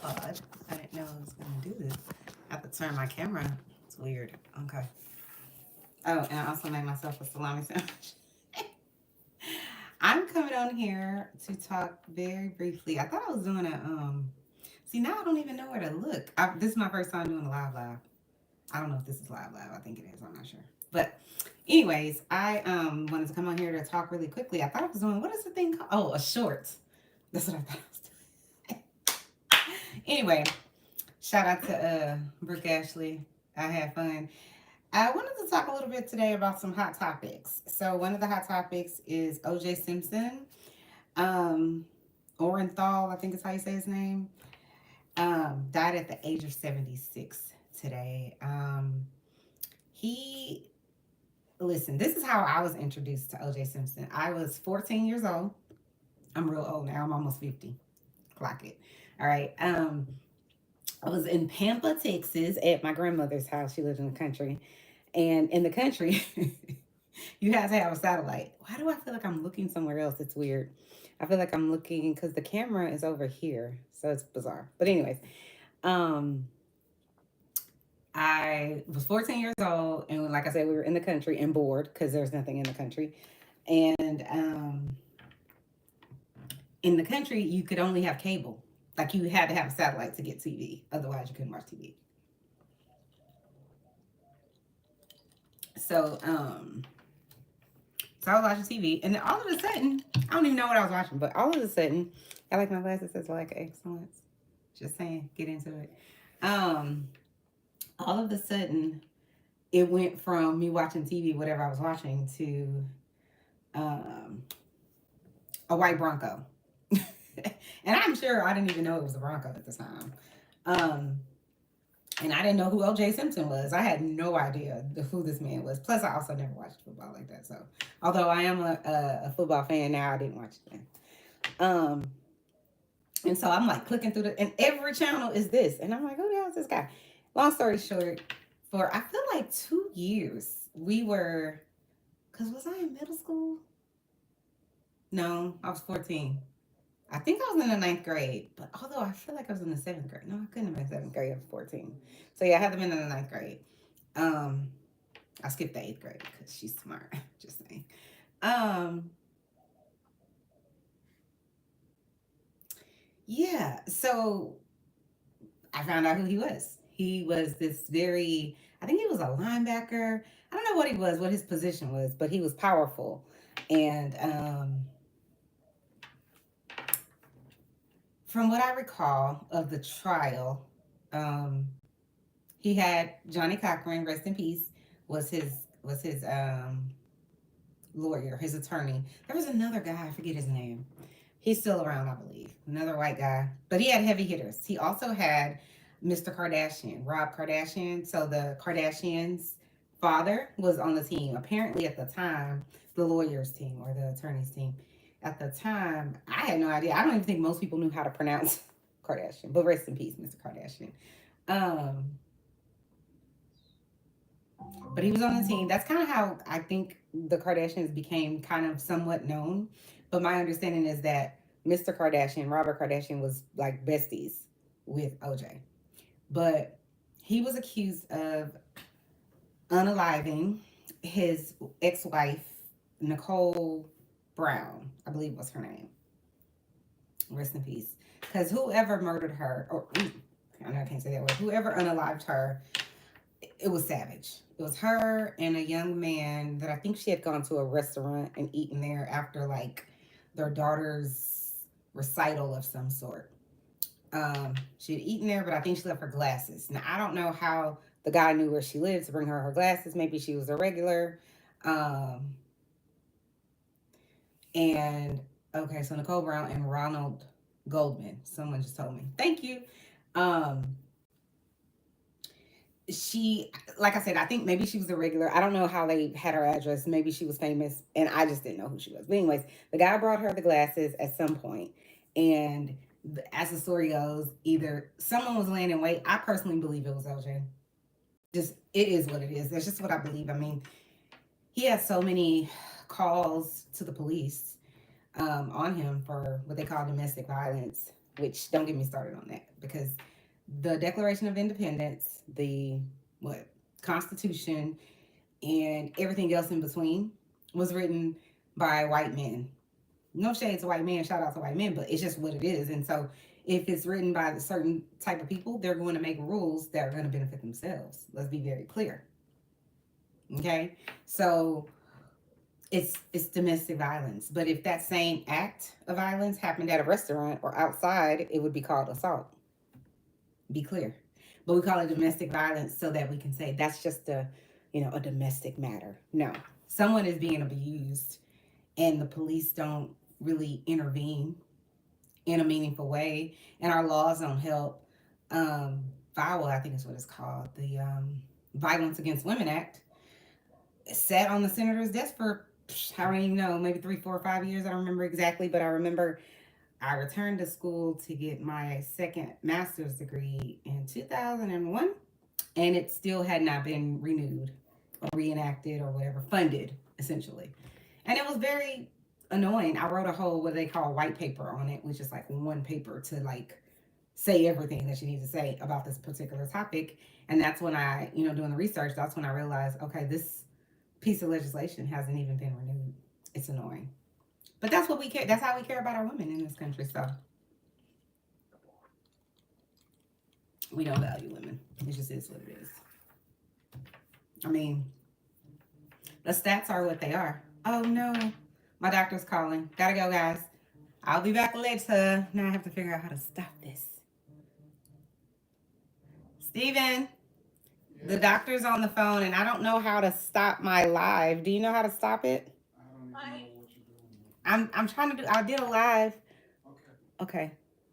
tripod. I didn't know I was going to do this. I have to turn my camera. It's weird. Okay. Oh, and I also made myself a salami sandwich. I'm coming on here to talk very briefly. I thought I was doing see, now I don't even know where to look. This is my first time doing a live. I don't know if this is live. I think it is. I'm not sure. But anyways, I wanted to come on here to talk really quickly. I thought I was doing, what is the thing called? Oh, a short. That's what I thought I was doing. Anyway, shout out to Brooke Ashley. I had fun. I wanted to talk a little bit today about some hot topics. So one of the hot topics is OJ Simpson. Um, Orenthal, I think is how you say his name. Died at the age of 76 today. He Listen, this is how I was introduced to OJ Simpson. I was 14 years old. I'm real old now. I'm almost 50. Clock it. All right. I was in Pampa, Texas at my grandmother's house. She lived in the country. And in the country, you have to have a satellite. Why do I feel like I'm looking somewhere else? It's weird. I feel like I'm looking because the camera is over here. So it's bizarre. But anyways, um, I was 14 years old. And like I said, we were in the country and bored because there's nothing in the country. And in the country, you could only have cable. Like you had to have a satellite to get TV. Otherwise, you couldn't watch TV. So, so I was watching TV, and then all of a sudden, I don't even know what I was watching, but all of a sudden, I like my glasses says like excellence. Just saying, get into it. Um, all of a sudden, it went from me watching TV, whatever I was watching, to um, a white Bronco. And I'm sure I didn't even know it was a Bronco at the time. Um, and I didn't know who OJ Simpson was. I had no idea who this man was. Plus, I also never watched football like that. So, although I am a football fan now, I didn't watch it then. Um, and so I'm like clicking through and every channel is this. And I'm like, who the hell is this guy? Long story short, for I feel like 2 years, we were, because was I in middle school? No, I was 14. I think I was in the ninth grade, but although I feel like I was in the seventh grade. No, I couldn't have been seventh grade. I was 14. So yeah, I had to been in the ninth grade. Um, I skipped the eighth grade because she's smart. Just saying. Um, yeah. So I found out who he was. He was this very, I think he was a linebacker. I don't know what he was, what his position was, but he was powerful. And from what I recall of the trial, um, he had Johnny Cochran, rest in peace, was his lawyer, his attorney. There was another guy, I forget his name. He's still around, I believe. Another white guy. But he had heavy hitters. He also had Mr. Kardashian, Rob Kardashian. So the Kardashians' father was on the team. Apparently at the time, the lawyers team or the attorneys team. At the time, I had no idea. I don't even think most people knew how to pronounce Kardashian. But rest in peace, Mr. Kardashian. Um, but he was on the team. That's kind of how I think the Kardashians became kind of somewhat known. But my understanding is that Mr. Kardashian, Robert Kardashian, was like besties with OJ. But he was accused of unaliving his ex wife, Nicole Brown, I believe was her name. Rest in peace. Because whoever murdered her, or I know I can't say that word, whoever unalived her, it was savage. It was her and a young man that I think she had gone to a restaurant and eaten there after like their daughter's recital of some sort. She had eaten there, but I think she left her glasses. Now I don't know how the guy knew where she lived to bring her glasses. Maybe she was a regular. Um, and okay, so Nicole Brown and Ronald Goldman. Someone just told me. Thank you. Um, she, like I said, I think maybe she was a regular. I don't know how they had her address. Maybe she was famous and I just didn't know who she was. But anyways, the guy brought her the glasses at some point, and as the story goes, either someone was laying in wait. I personally believe it was LJ. Just it is what it is. That's just what I believe. I mean, he had so many calls to the police on him for what they call domestic violence. which don't get me started on that because the Declaration of Independence, the what Constitution, and everything else in between was written by white men. No shade to white men, shout out to white men, but it's just what it is. And so if it's written by a certain type of people, they're going to make rules that are going to benefit themselves. Let's be very clear. Okay? So it's domestic violence. But if that same act of violence happened at a restaurant or outside, it would be called assault. Be clear. But we call it domestic violence so that we can say that's just a domestic matter. No. Someone is being abused and the police don't really intervene in a meaningful way and our laws don't help. VIWA, I think is what it's called, the Violence Against Women Act, sat on the senator's desk for I don't even know, maybe 3, 4, 5 years. I don't remember exactly, but I remember I returned to school to get my second master's degree in 2001, and it still had not been renewed or reenacted or whatever, funded essentially. And it was very annoying. I wrote a whole what they call white paper on it, which is like one paper to like say everything that you need to say about this particular topic. And that's when I, doing the research, that's when I realized, okay, this piece of legislation hasn't even been renewed. It's annoying. But that's what we care. That's how we care about our women in this country. So we don't value women. It just is what it is. I mean, the stats are what they are. Oh no, my doctor's calling. Gotta go, guys. I'll be back later. Now I have to figure out how to stop this. Steven, the doctor's on the phone and I don't know how to stop my live. Do you know how to stop it? I don't even know what you're doing. I'm trying to do I did a live. Okay. Okay.